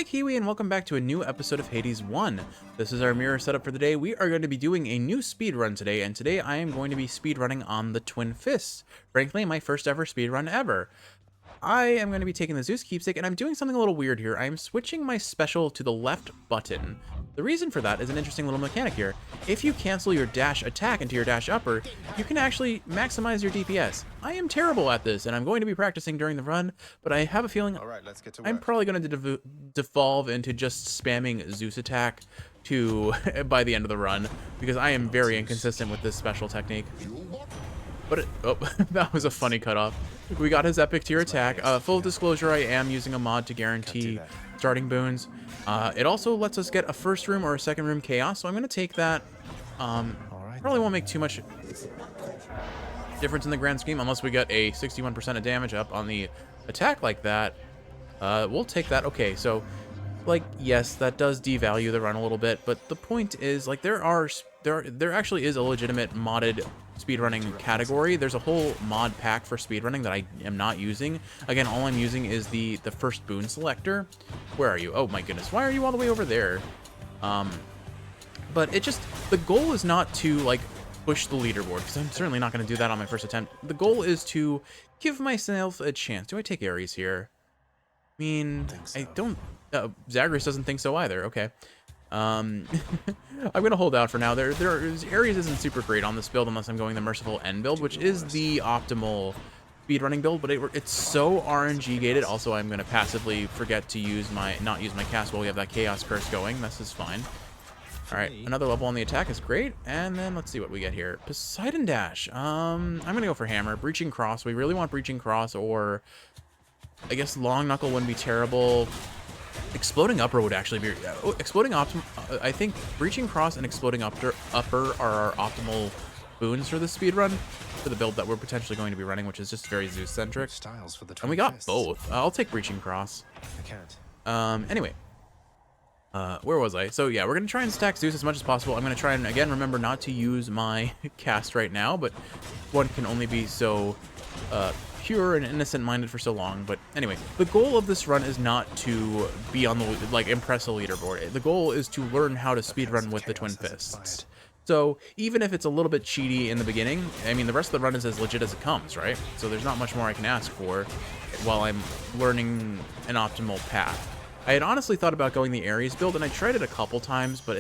Kiwi, and welcome back to a new episode of Hades 1. This is our mirror setup for the day. We are going to be doing a new speed run today, and today I am going to be speed running on the Twin Fists. Frankly, my first ever speed run ever. I am going to be taking the Zeus keepsake, and I'm doing something a little weird here. I'm switching my special to the left button. The reason for that is an interesting little mechanic here. If you cancel your dash attack into your dash upper, you can actually maximize your DPS. I am terrible at this, and I'm going to be practicing during the run, but I have a feeling I'm probably going to devolve into just spamming Zeus attack by the end of the run, because I am very inconsistent with this special technique. But that was a funny cutoff. We got his epic tier attack. Full disclosure, I am using a mod to guarantee starting boons. It also lets us get a first room or a second room chaos, so I'm going to take that. Probably won't make too much difference in the grand scheme unless we get a 61% of damage up on the attack like that. We'll take that. Okay, so like, yes, that does devalue the run a little bit, but the point is, like, there actually is a legitimate modded speedrunning category. There's a whole mod pack for speedrunning that I am not using. Again, all I'm using is the first boon selector. Where are you? Oh my goodness, why are you all the way over there? But the goal is not to like push the leaderboard, because I'm certainly not going to do that on my first attempt. The goal is to give myself a chance. Do I take Ares here? I mean, I don't. Zagreus doesn't think so either. Okay. I'm gonna hold out for now. Ares isn't super great on this build unless I'm going the Merciful End build, which is the optimal speedrunning build, but it's so RNG gated. Also, I'm gonna passively forget to not use my cast while we have that Chaos Curse going. This is fine. All right, another level on the attack is great, and then let's see what we get here. Poseidon Dash. I'm gonna go for Hammer. Breaching Cross. We really want Breaching Cross, or I guess Long Knuckle wouldn't be terrible. Exploding Upper would actually be... I think Breaching Cross and Exploding Upper are our optimal boons for the speedrun, for the build that we're potentially going to be running, which is just very Zeus-centric. And we got both. I'll take Breaching Cross. Anyway. Where was I? So yeah, we're going to try and stack Zeus as much as possible. I'm going to try and, again, remember not to use my cast right now, but one can only be so... pure and innocent-minded for so long. But anyway, the goal of this run is not to be on the, like, impress a leaderboard. The goal is to learn how to speedrun with the Twin Fists. So even if it's a little bit cheaty in the beginning, I mean, the rest of the run is as legit as it comes, right? So there's not much more I can ask for while I'm learning an optimal path. I had honestly thought about going the Ares build, and I tried it a couple times, but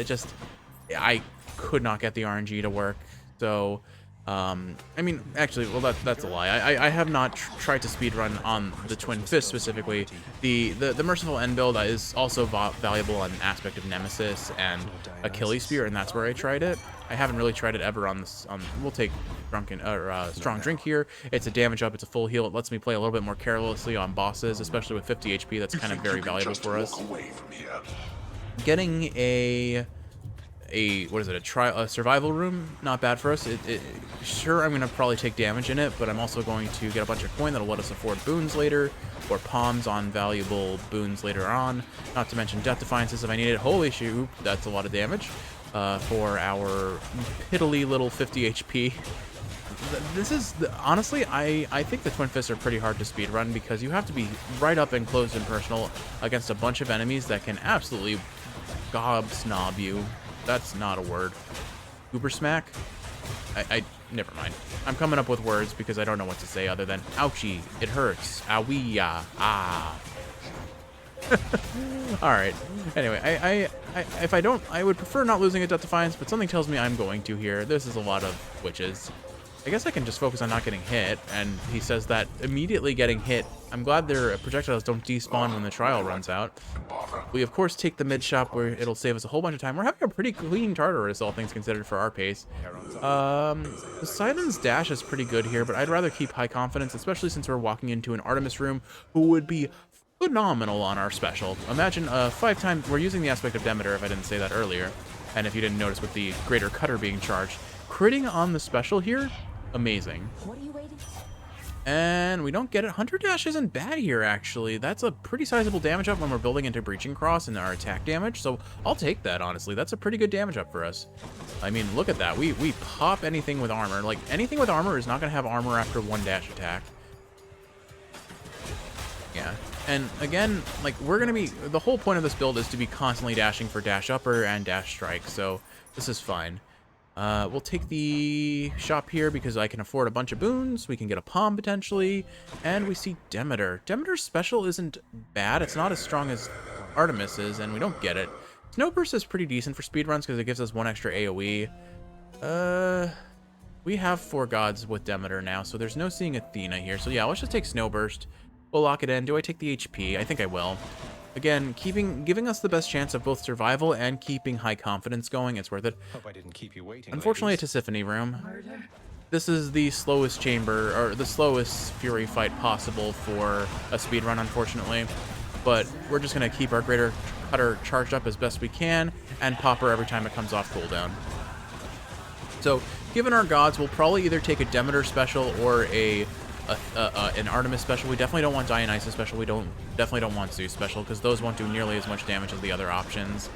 I could not get the RNG to work. So I mean, actually, well, that's a lie. I have not tried to speedrun on the Twin Fist specifically. The Merciful End build is also valuable on an aspect of Nemesis and Achilles Spear, and that's where I tried it. I haven't really tried it ever on this. We'll take Strong Drink here. It's a damage up. It's a full heal. It lets me play a little bit more carelessly on bosses, especially with 50 HP. That's kind of very valuable for us. Getting a survival room, not bad for us. Sure, I'm gonna probably take damage in it, but I'm also going to get a bunch of coin that'll let us afford boons later, or palms on valuable boons later on. Not to mention Death Defiances if I need it. Holy shoot, that's a lot of damage for our piddly little 50 HP. This is honestly, I think the Twin Fists are pretty hard to speedrun because you have to be right up and close and personal against a bunch of enemies that can absolutely gobsnob you. That's not a word. Uber smack? Never mind. I'm coming up with words because I don't know what to say other than ouchie, it hurts, owie-ya, ah. Alright. Anyway, I would prefer not losing a Death Defiance, but something tells me I'm going to here. This is a lot of witches. I guess I can just focus on not getting hit, and he says that immediately getting hit, I'm glad their projectiles don't despawn when the trial runs out. We, of course, take the mid shop where it'll save us a whole bunch of time. We're having a pretty clean Tartarus, all things considered, for our pace. Poseidon's dash is pretty good here, but I'd rather keep high confidence, especially since we're walking into an Artemis room who would be phenomenal on our special. Imagine 5 times, we're using the aspect of Demeter, if I didn't say that earlier, and if you didn't notice with the Greater Cutter being charged. Critting on the special here, amazing. What are you waiting for? And we don't get it. Hunter Dash isn't bad here, actually. That's a pretty sizable damage up when we're building into Breaching Cross and our attack damage, so I'll take that, honestly. That's a pretty good damage up for us. I mean, look at that. We pop anything with armor. Like, anything with armor is not going to have armor after one dash attack. Yeah. And again, like, we're going to be... The whole point of this build is to be constantly dashing for dash upper and dash strike, so this is fine. We'll take the shop here because I can afford a bunch of boons. We can get a palm potentially, and we see Demeter. Demeter's special isn't bad. It's not as strong as Artemis is, and we don't get it. Snowburst is pretty decent for speedruns because it gives us 1 extra AoE. We have 4 gods with Demeter now, so there's no seeing Athena here. So yeah, let's just take Snowburst. We'll lock it in. Do I take the HP? I think I will. Again, giving us the best chance of both survival and keeping high confidence going. It's worth it. Hope I didn't keep you waiting. Unfortunately, a Tisiphone room. This is the slowest chamber, or the slowest Fury fight possible for a speedrun, unfortunately. But we're just going to keep our Greater Cutter charged up as best we can, and pop her every time it comes off cooldown. So, given our gods, we'll probably either take a Demeter special or an Artemis special. We definitely don't want Dionysus special. We definitely don't want Zeus special, because those won't do nearly as much damage as the other options.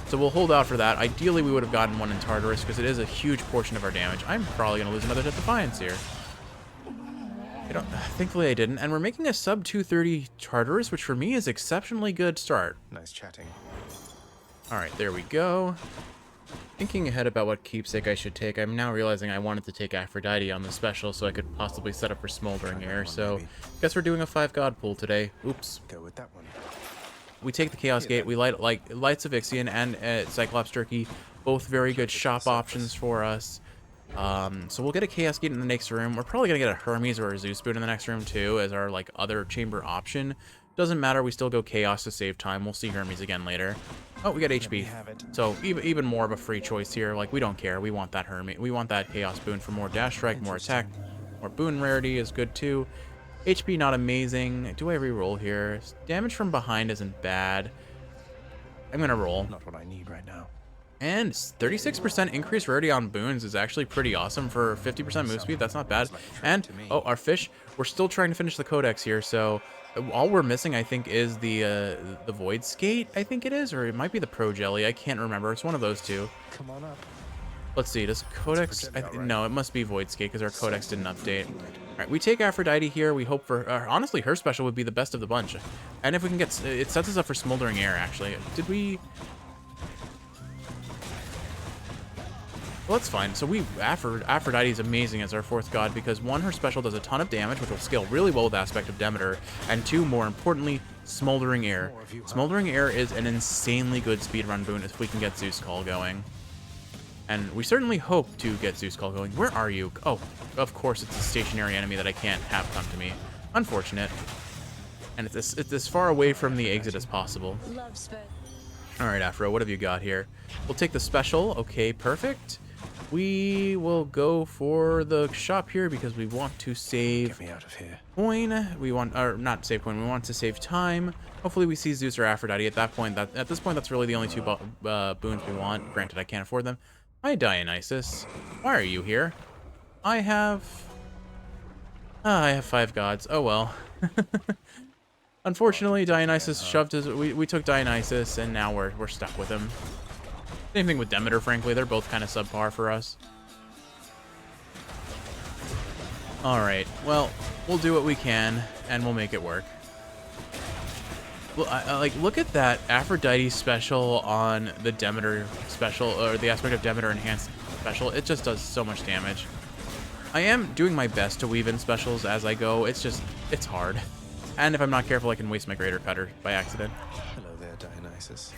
So we'll hold out for that. Ideally, we would have gotten one in Tartarus, because it is a huge portion of our damage. I'm probably going to lose another Defiance here. Thankfully, I didn't. And we're making a sub 230 Tartarus, which for me is exceptionally good start. Nice chatting. All right, there we go. Thinking ahead about what keepsake I should take, I'm now realizing I wanted to take Aphrodite on the special so I could possibly set up for Smoldering Air, so guess we're doing a 5-god pool today. Oops. Go with that one. We take the Chaos Gate, we Lights of Ixion and Cyclops Turkey, both very good shop options for us. So we'll get a Chaos Gate in the next room. We're probably going to get a Hermes or a Zeus boon in the next room too as our other chamber option. Doesn't matter, we still go Chaos to save time. We'll see Hermes again later. Oh, we got HP. So even more of a free choice here. Like, we don't care. We want that Hermes. We want that Chaos boon for more dash strike, more attack, more boon rarity is good too. HP not amazing. Do I re-roll here? Damage from behind isn't bad. I'm gonna roll. Not what I need right now. And 36% increased rarity on boons is actually pretty awesome for 50% move speed. That's not bad. And, oh, our fish. We're still trying to finish the Codex here, so all we're missing, I think, is the Void Skate, I think it is, or it might be the Pro Jelly. I can't remember. It's one of those two. Come on up. Let's see. Does Codex... No, it must be Void Skate because our Codex didn't update. All right, we take Aphrodite here. We hope for... honestly, her special would be the best of the bunch. And if we can get... It sets us up for Smoldering Air, actually. Did we... Well, that's fine. So Aphrodite is amazing as our 4th god because 1, her special does a ton of damage, which will scale really well with Aspect of Demeter, and 2, more importantly, Smoldering Air. Smoldering Air is an insanely good speedrun boon if we can get Zeus Call going. And we certainly hope to get Zeus Call going. Where are you? Oh, of course it's a stationary enemy that I can't have come to me. Unfortunate. And it's as far away from the exit as possible. Alright, Aphro, what have you got here? We'll take the special. Okay, perfect. We will go for the shop here because we want to save Get me out of here. coin. We want, or not save coin, we want to save time. Hopefully we see Zeus or Aphrodite at that point. At this point, that's really the only 2 boons we want. Granted, I can't afford them. Hi, Dionysus. Why are you here? I have 5 gods. Oh well. Unfortunately, Dionysus shoved his... We took Dionysus, and now we're stuck with him. Same thing with Demeter, frankly. They're both kind of subpar for us. Alright, well, we'll do what we can, and we'll make it work. Well, look at that Aphrodite special on the Demeter special, or the Aspect of Demeter enhanced special. It just does so much damage. I am doing my best to weave in specials as I go. It's just, it's hard. And if I'm not careful, I can waste my Greater Cutter by accident. Hello there, Dionysus.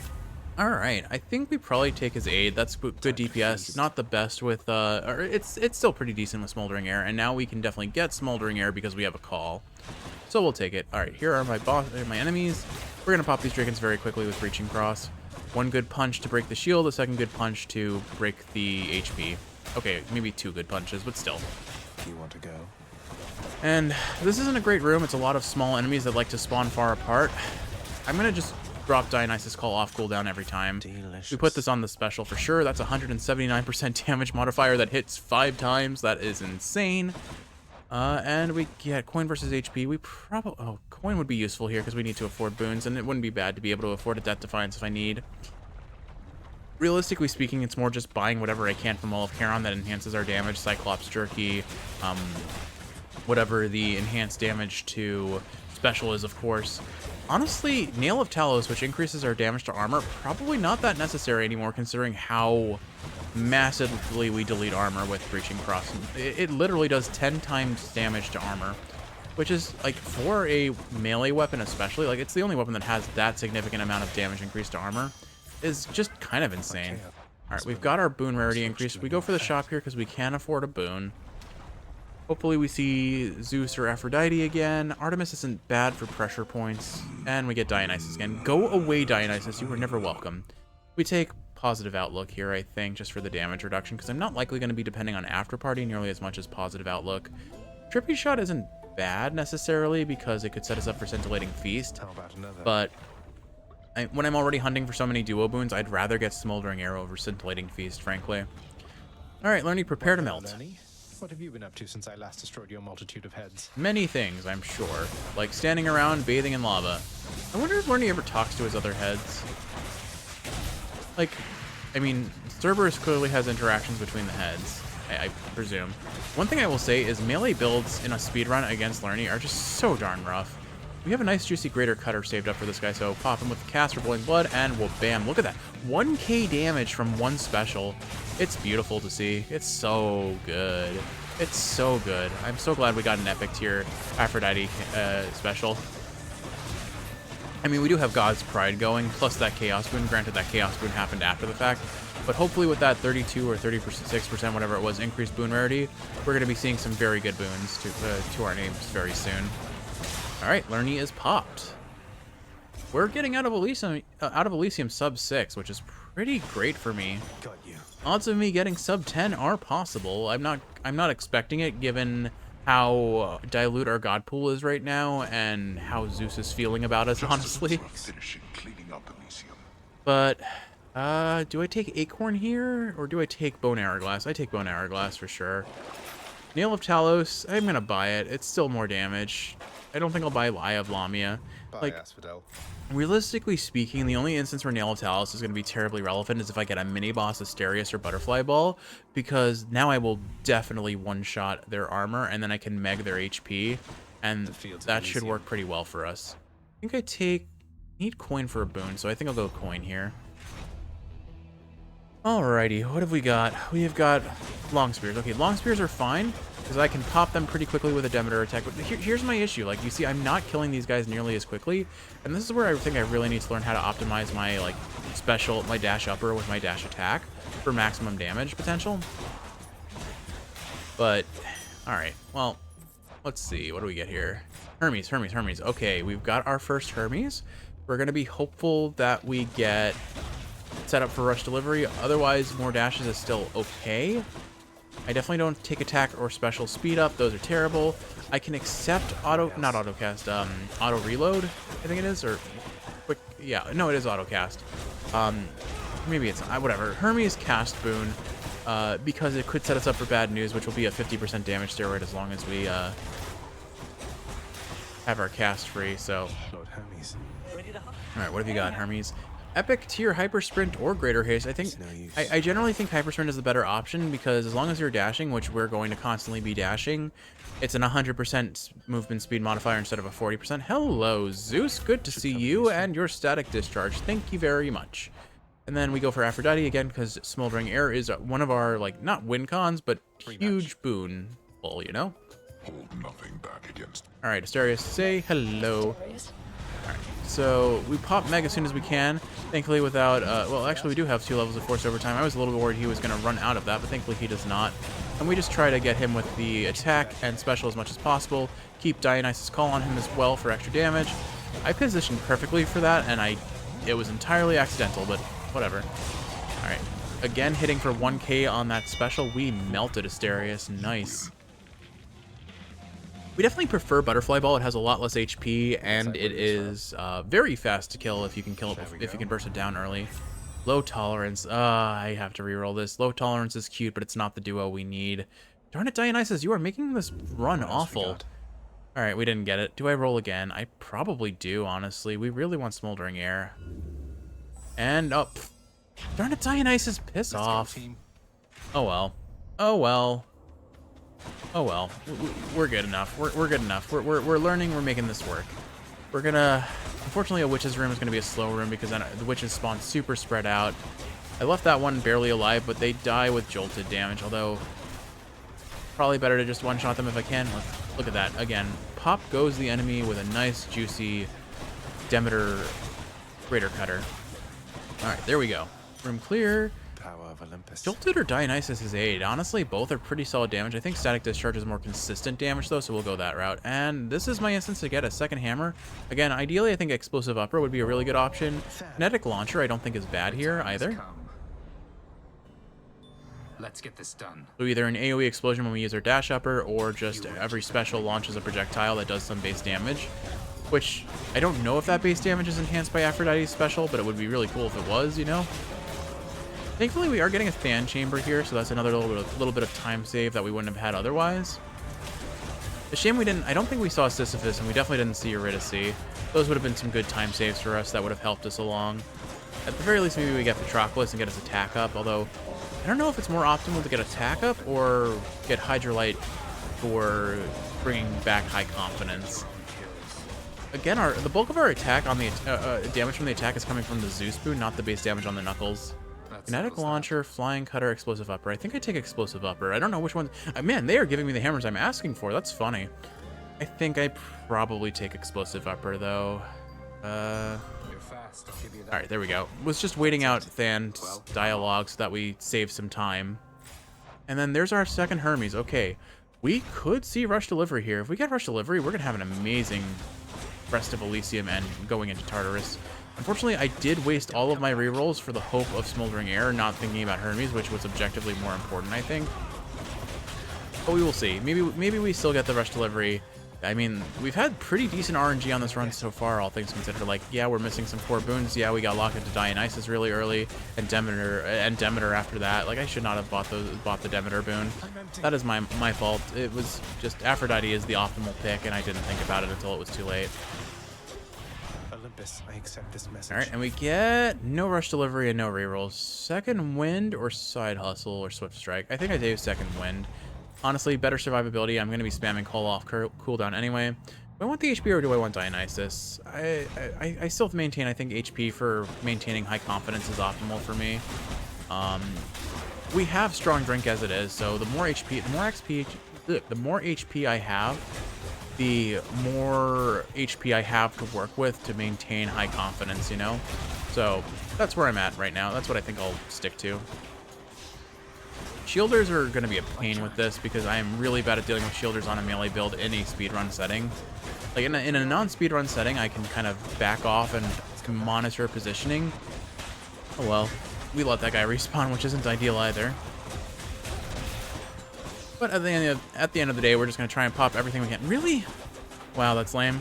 Alright, I think we probably take his aid. That's good DPS. Not the best with, or it's still pretty decent with Smoldering Air, and now we can definitely get Smoldering Air because we have a call. So we'll take it. Alright, here are my enemies. We're gonna pop these Dragons very quickly with Breaching Cross. 1 good punch to break the shield, a 2nd good punch to break the HP. Okay, maybe 2 good punches, but still. Do you want to go? And this isn't a great room. It's a lot of small enemies that like to spawn far apart. I'm gonna just drop Dionysus Call off cooldown every time. Delicious. We put this on the special for sure. That's 179% damage modifier that hits 5 times. That is insane. And we get coin versus HP. We probably... Oh, coin would be useful here because we need to afford boons, and it wouldn't be bad to be able to afford a Death Defiance if I need. Realistically speaking, it's more just buying whatever I can from Wall of Charon that enhances our damage. Cyclops Jerky, whatever the enhanced damage to special is, of course. Honestly, Nail of Talos, which increases our damage to armor, probably not that necessary anymore, considering how massively we delete armor with Breaching Cross. It literally does 10 times damage to armor, which is, like, for a melee weapon especially, like, it's the only weapon that has that significant amount of damage increase to armor, is just kind of insane. Alright, we've got our boon rarity increase. We go for the shop here because we can afford a boon. Hopefully we see Zeus or Aphrodite again. Artemis isn't bad for pressure points. And we get Dionysus again. Go away, Dionysus. You were never welcome. We take positive outlook here, I think, just for the damage reduction, because I'm not likely going to be depending on After Party nearly as much as positive outlook. Trippy Shot isn't bad necessarily because it could set us up for Scintillating Feast. But when I'm already hunting for so many duo boons, I'd rather get Smoldering Arrow over Scintillating Feast, frankly. Alright, Lerny, prepare to melt. What have you been up to since I last destroyed your multitude of heads? Many things, I'm sure. Like standing around, bathing in lava. I wonder if Lerny ever talks to his other heads. Like, I mean, Cerberus clearly has interactions between the heads, I presume. One thing I will say is melee builds in a speedrun against Lerny are just so darn rough. We have a nice juicy Greater Cutter saved up for this guy, so pop him with the cast for Boiling Blood, and we'll bam. Look at that. 1k damage from one special. It's beautiful to see. It's so good. It's so good. I'm so glad we got an epic tier Aphrodite special. I mean, we do have God's Pride going, plus that Chaos Boon. Granted, that Chaos Boon happened after the fact. But hopefully with that 32 or 36%, whatever it was, increased boon rarity, we're going to be seeing some very good boons to our names very soon. Alright, Lerny is popped. We're getting out of Elysium sub 6, which is pretty great for me. Got you. Odds of me getting sub 10 are possible. I'm not expecting it given how dilute our god pool is right now and how Zeus is feeling about us, honestly. But do I take Acorn here or do I take Bone Hourglass? I take Bone Hourglass for sure. Nail of Talos, I'm gonna buy it. It's still more damage. I don't think I'll buy Lie of Lamia. Like, realistically speaking, the only instance where Nail of Talos is going to be terribly relevant is if I get a mini-boss Asterius or Butterfly Ball, because now I will definitely one-shot their armor, and then I can meg their HP, and that should work pretty well for us. I think I need coin for a boon, so I think I'll go coin here. Alrighty, what have we got? We've got long spears. Okay, long spears are fine, because I can pop them pretty quickly with a Demeter attack. But here's my issue. Like, you see, I'm not killing these guys nearly as quickly, and this is where I think I really need to learn how to optimize my, like, my dash upper with my dash attack for maximum damage potential. But, alright, well, let's see. What do we get here? Hermes. Okay, we've got our first Hermes. We're going to be hopeful that we get set up for rush delivery. Otherwise, more dashes is still okay. I definitely don't take attack or special speed up. Those are terrible. I can accept auto reload, I think it is, or quick. Yeah, no, it is auto cast. Maybe it's whatever. Hermes cast boon, because it could set us up for bad news, which will be a 50% damage steroid as long as we have our cast free. So, Lord Hermes. all right, what have you got, Hermes? Epic tier hyper sprint or greater haste. I think I generally think hyper sprint is the better option because as long as you're dashing, which we're going to constantly be dashing, it's an 100% movement speed modifier instead of a 40%. Hello, Zeus. Good to see you and your static discharge. Thank you very much. And then we go for Aphrodite again because Smoldering Air is one of our, like, not win cons, but huge boon pull, you know? Hold nothing back against. All right, Asterius, say hello. Alright, so we pop Meg as soon as we can. Thankfully without, well, actually we do have 2 levels of Force Overtime. I was a little bit worried he was going to run out of that, but thankfully he does not. And we just try to get him with the attack and special as much as possible. Keep Dionysus' Call on him as well for extra damage. I positioned perfectly for that, and it was entirely accidental, but whatever. Alright, again hitting for 1k on that special. We melted Asterius. Nice. We definitely prefer Butterfly Ball. It has a lot less HP, and it is very fast to kill if you can kill it if you can burst it down early. Low tolerance. I have to reroll this. Low tolerance is cute, but it's not the duo we need. Darn it, Dionysus, you are making this run awful. All right, we didn't get it. Do I roll again? I probably do, honestly. We really want Smoldering Air. And up. Darn it, Dionysus, piss off. Oh well. Oh well. Oh well, we're good enough. We're good enough. We're learning. We're making this work. We're gonna... Unfortunately, a witch's room is gonna be a slow room because then the witches spawn super spread out. I left that one barely alive, but they die with jolted damage, although probably better to just one-shot them if I can. Let's look at that. Again, pop goes the enemy with a nice, juicy Demeter Greater Cutter. Alright, there we go. Room clear. Power of Olympus. Jolted or Dionysus' aid. Honestly, both are pretty solid damage. I think Static Discharge is more consistent damage, though, so we'll go that route. And this is my instance to get a second hammer. Again, ideally, I think Explosive Upper would be a really good option. Kinetic Launcher I don't think is bad here, either. Let's get this done. So either an AoE explosion when we use our dash upper, or just every special launches a projectile that does some base damage. Which, I don't know if that base damage is enhanced by Aphrodite's special, but it would be really cool if it was, you know? Thankfully, we are getting a fan chamber here, so that's another little bit of time save that we wouldn't have had otherwise. A shame we didn't... I don't think we saw Sisyphus, and we definitely didn't see Eurydice. Those would have been some good time saves for us that would have helped us along. At the very least, maybe we get Patroclus and get his attack up, although... I don't know if it's more optimal to get attack up or get Hydrolite for bringing back high confidence. Again, the bulk of our attack on the damage from the attack is coming from the Zeus boon, not the base damage on the knuckles. Kinetic Launcher, Flying Cutter, Explosive Upper. I think I take Explosive Upper. I don't know which one. Man, they are giving me the hammers I'm asking for. That's funny. I think I probably take Explosive Upper, though. Alright, there we go. Was just waiting out Than's dialogue so that we save some time. And then there's our second Hermes. Okay, we could see Rush Delivery here. If we get Rush Delivery, we're going to have an amazing rest of Elysium and going into Tartarus. Unfortunately, I did waste all of my rerolls for the hope of Smoldering Air, not thinking about Hermes, which was objectively more important, I think. But we will see. Maybe we still get the Rush Delivery. I mean, we've had pretty decent RNG on this run so far, all things considered. Like, yeah, we're missing some core boons. Yeah, we got locked into Dionysus really early, and Demeter after that. Like, I should not have bought the Demeter boon. That is my fault. It was just Aphrodite is the optimal pick, and I didn't think about it until it was too late. Olympus, I accept this message. All right, and we get no Rush Delivery and no rerolls. Second Wind or Side Hustle or Swift Strike. I think I do Second Wind. Honestly, better survivability. I'm going to be spamming Call Off cooldown anyway. Do I want the HP or do I want Dionysus? I still maintain I think HP for maintaining high confidence is optimal for me. We have Strong Drink as it is, so the more HP, the more HP I have, the more HP I have to work with to maintain high confidence, you know? So that's where I'm at right now. That's what I think I'll stick to. Shielders are going to be a pain with this because I am really bad at dealing with shielders on a melee build in a speedrun setting. Like in a non-speedrun setting, I can kind of back off and monitor positioning. Oh well, we let that guy respawn, which isn't ideal either. But at the end of the day, we're just going to try and pop everything we can. Really? Wow, that's lame.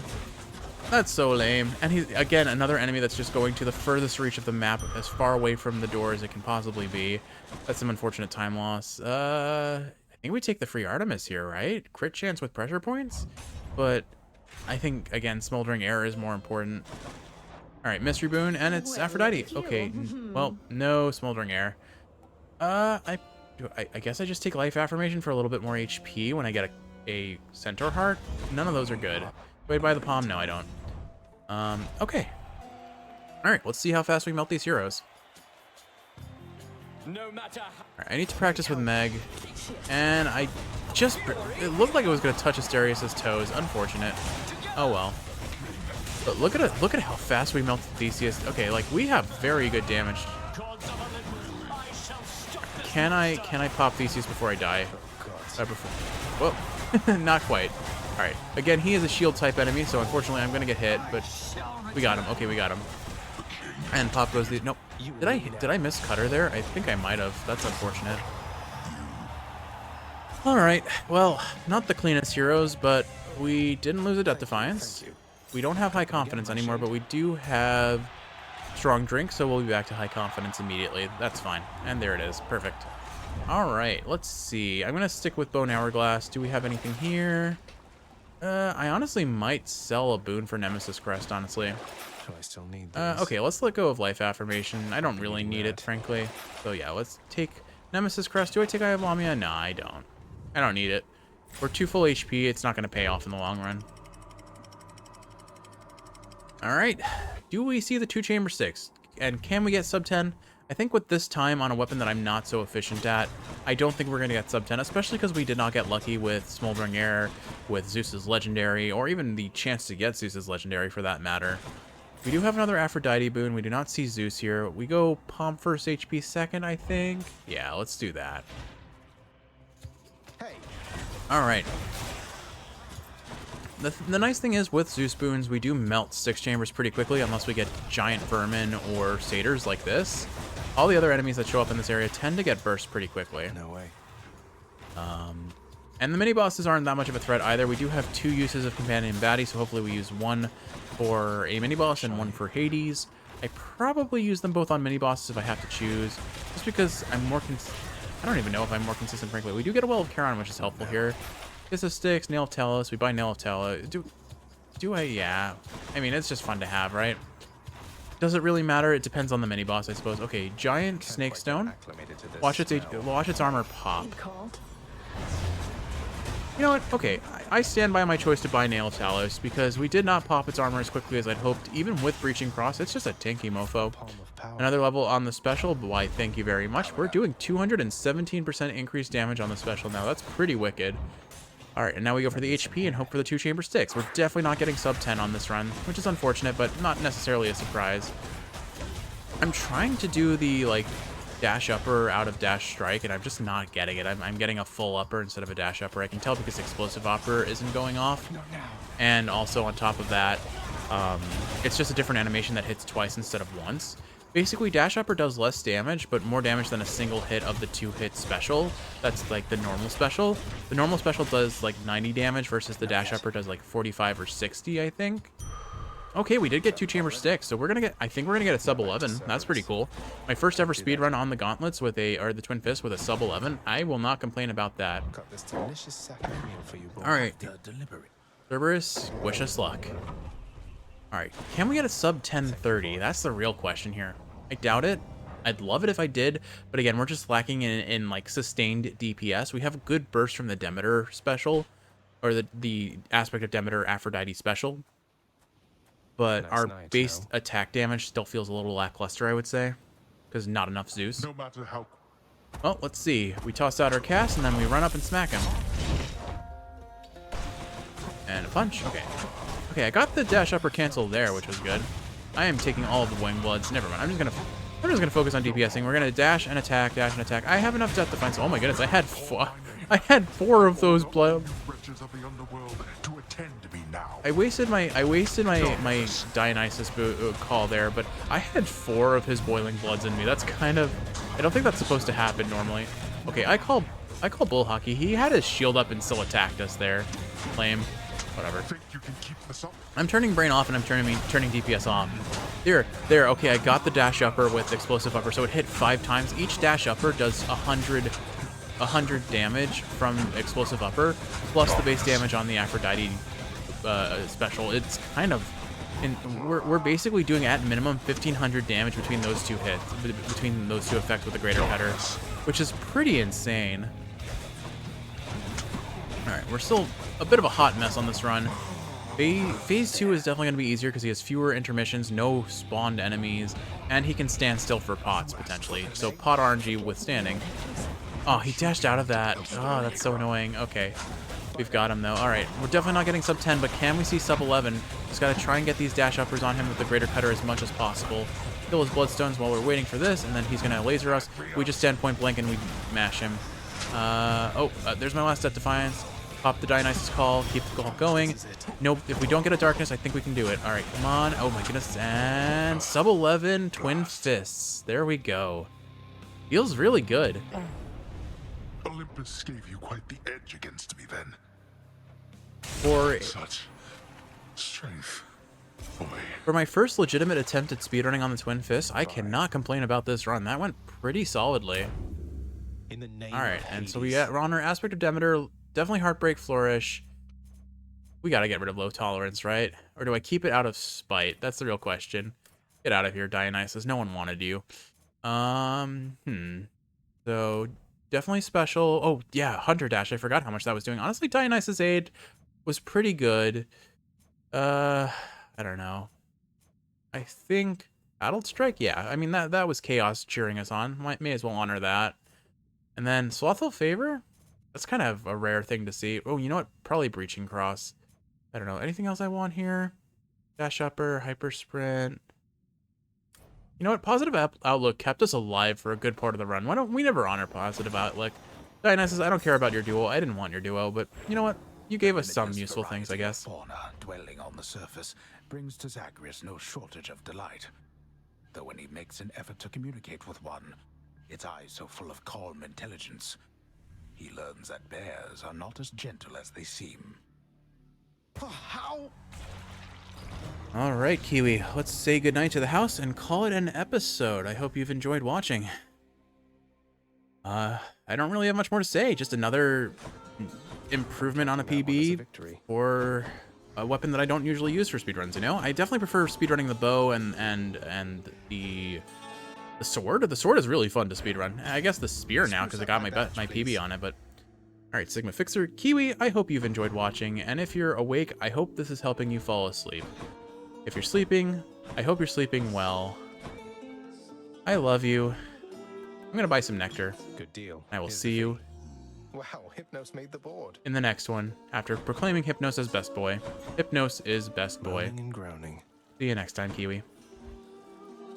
That's so lame. And he's, again, another enemy that's just going to the furthest reach of the map, as far away from the door as it can possibly be. That's some unfortunate time loss. I think we take the free Artemis here, right? Crit chance with pressure points? But I think, again, Smoldering Air is more important. All right, Mystery Boon, and it's Aphrodite. Okay, well, no Smoldering Air. I guess I just take Life Affirmation for a little bit more HP when I get a Centaur Heart. None of those are good. Do I buy the Palm? No, I don't. Okay. Alright, let's see how fast we melt these heroes. Alright, I need to practice with Meg. And I just... It looked like it was going to touch Asterius' toes. Unfortunate. Oh well. But look at how fast we melted Theseus. Okay, like, we have very good damage. Can I pop Theseus before I die? Whoa. Not quite. Alright, again, he is a shield type enemy, so unfortunately I'm gonna get hit, but we got him. Okay, we got him. And pop goes the... Nope. Did I miss Cutter there? I think I might have. That's unfortunate. Alright, well, not the cleanest heroes, but we didn't lose a Death Defiance. We don't have high confidence anymore, but we do have Strong Drink, so we'll be back to high confidence immediately. That's fine. And there it is. Perfect. Alright, let's see. I'm gonna stick with Bone Hourglass. Do we have anything here? I honestly might sell a boon for Nemesis Crest, honestly. Do I still need this? Okay, let's let go of Life Affirmation. I don't really need it, frankly. So yeah, let's take Nemesis Crest. Do I take Eye of Lamia? No, I don't. I don't need it. We're 2 full HP. It's not going to pay off in the long run. All right. Do we see the 2-chamber 6? And can we get sub 10? I think with this time on a weapon that I'm not so efficient at, I don't think we're going to get sub 10, especially because we did not get lucky with Smoldering Air, with Zeus's Legendary, or even the chance to get Zeus's Legendary for that matter. We do have another Aphrodite boon. We do not see Zeus here. We go Palm first, HP second, I think. Yeah, let's do that. Hey, All right. The nice thing is with Zeus boons, we do melt 6 chambers pretty quickly unless we get giant vermin or satyrs like this. All the other enemies that show up in this area tend to get burst pretty quickly. No way. And the mini bosses aren't that much of a threat either. We do have 2 uses of companion baddie, so hopefully we use one for a mini boss and one for Hades. I probably use them both on mini bosses if I have to choose, just because I'm more I don't even know if I'm more consistent, frankly. We do get a Well of Charon, which is helpful here. Kiss of Sticks, Nail of Talos. We buy Nail of Talos. Do I? Yeah. I mean, it's just fun to have, right? Does it really matter? It depends on the mini boss, I suppose. Okay, giant snake stone. Watch its armor pop. You know what? Okay, I stand by my choice to buy Nail of Talos because we did not pop its armor as quickly as I'd hoped. Even with Breaching Cross, it's just a tanky mofo. Another level on the special. Why, thank you very much. We're doing 217% increased damage on the special now. That's pretty wicked. All right, and now we go for the HP and hope for the 2-chamber 6. We're definitely not getting sub 10 on this run, which is unfortunate, but not necessarily a surprise. I'm trying to do the, like, dash upper out of dash strike, and I'm just not getting it. I'm getting a full upper instead of a dash upper. I can tell because explosive upper isn't going off. And also on top of that, it's just a different animation that hits twice instead of once. Basically, dash upper does less damage, but more damage than a single hit of the 2-hit special. That's like the normal special. The normal special does like 90 damage versus the dash upper does like 45 or 60, I think. Okay, we did get 2-chamber 6, so we're gonna get. I think we're gonna get a sub 11. That's pretty cool. My first ever speed run on the gauntlets with the Twin Fist with a sub 11. I will not complain about that. got this delicious second meal for you, boy. All right, Cerberus, wish us luck. All right, can we get a sub 1030? That's the real question here. I doubt it. I'd love it if I did, but again, we're just lacking in like sustained DPS. We have a good burst from the Demeter special, or the aspect of Demeter Aphrodite special, but our base attack damage still feels a little lackluster, I would say, because not enough Zeus. No matter how. Well, let's see. We toss out our cast, and then we run up and smack him. And a punch. Okay. Okay, I got the dash upper cancel there, which was good. I am taking all of the wing bloods. Never mind. I'm just gonna focus on DPSing. We're gonna dash and attack, dash and attack. I have enough death defense. Oh my goodness, I had 4 of those blood. Wretches of the underworld to attend to me now. I wasted my Dionysus call there, but I had 4 of his boiling bloods in me. That's kind of, I don't think that's supposed to happen normally. Okay, I call bull hockey. He had his shield up and still attacked us there. Lame. Whatever. Think you can keep this up? I'm turning brain off and I'm turning DPS off. There. Okay, I got the dash upper with explosive upper, so it hit 5 times. Each dash upper does 100 damage from explosive upper, plus the base damage on the Aphrodite special. It's kind of, we're basically doing at minimum 1500 damage between those 2 hits, between those 2 effects with the greater cutter, which is pretty insane. All right, we're still a bit of a hot mess on this run. Phase 2 is definitely going to be easier because he has fewer intermissions, no spawned enemies, and he can stand still for pots, potentially. So pot RNG withstanding. Oh, he dashed out of that. Oh, that's so annoying. Okay, we've got him, though. All right, we're definitely not getting sub 10, but can we see sub 11? Just got to try and get these dash uppers on him with the greater cutter as much as possible. Kill his bloodstones while we're waiting for this, and then he's going to laser us. We just stand point blank and we mash him. There's my last Death Defiance. Pop the Dionysus call, keep the call going. Nope, if we don't get a darkness, I think we can do it. All right, come on. Oh my goodness, and sub 11 Twin Fists. There we go. Feels really good. Olympus gave you quite the edge against me then. For Such strength, boy. For my first legitimate attempt at speedrunning on the Twin Fists, I cannot complain about this run. That went pretty solidly. In the name All right, of and so Hades. we're on our aspect of Demeter. Definitely Heartbreak Flourish. We gotta get rid of low tolerance, right? Or do I keep it out of spite? That's the real question. Get out of here, Dionysus. No one wanted you. So definitely special. Oh yeah, Hunter Dash. I forgot how much that was doing. Honestly, Dionysus Aid was pretty good. I don't know. I think Battle Strike. Yeah, I mean that was Chaos cheering us on. May as well honor that. And then Slothful Favor. That's kind of a rare thing to see. Oh, you know what? Probably Breaching Cross. I don't know. Anything else I want here? Dash Upper, Hyper Sprint. You know what? Positive Outlook kept us alive for a good part of the run. Why don't we never honor Positive Outlook? Dionysus, I don't care about your duo. I didn't want your duo, but you know what? You gave us some useful things, I guess. Fauna dwelling on the surface brings to Zagreus no shortage of delight. Though when he makes an effort to communicate with one, its eyes so full of calm intelligence, he learns that bears are not as gentle as they seem. How? All right, Kiwi, let's say goodnight to the house and call it an episode. I hope you've enjoyed watching. I don't really have much more to say. Just another improvement on a PB for a weapon that I don't usually use for speedruns, you know? I definitely prefer speedrunning the bow and the sword. The sword is really fun to speedrun. I guess the spear now, because I got my PB on it, but... Alright, Sigma Fixer. Kiwi, I hope you've enjoyed watching, and if you're awake, I hope this is helping you fall asleep. If you're sleeping, I hope you're sleeping well. I love you. I'm gonna buy some nectar. Good deal. I will Here's see the you fee. Wow, Hypnos made the board. in the next one, after proclaiming Hypnos as best boy. Hypnos is best boy. Moaning and groaning. See you next time, Kiwi.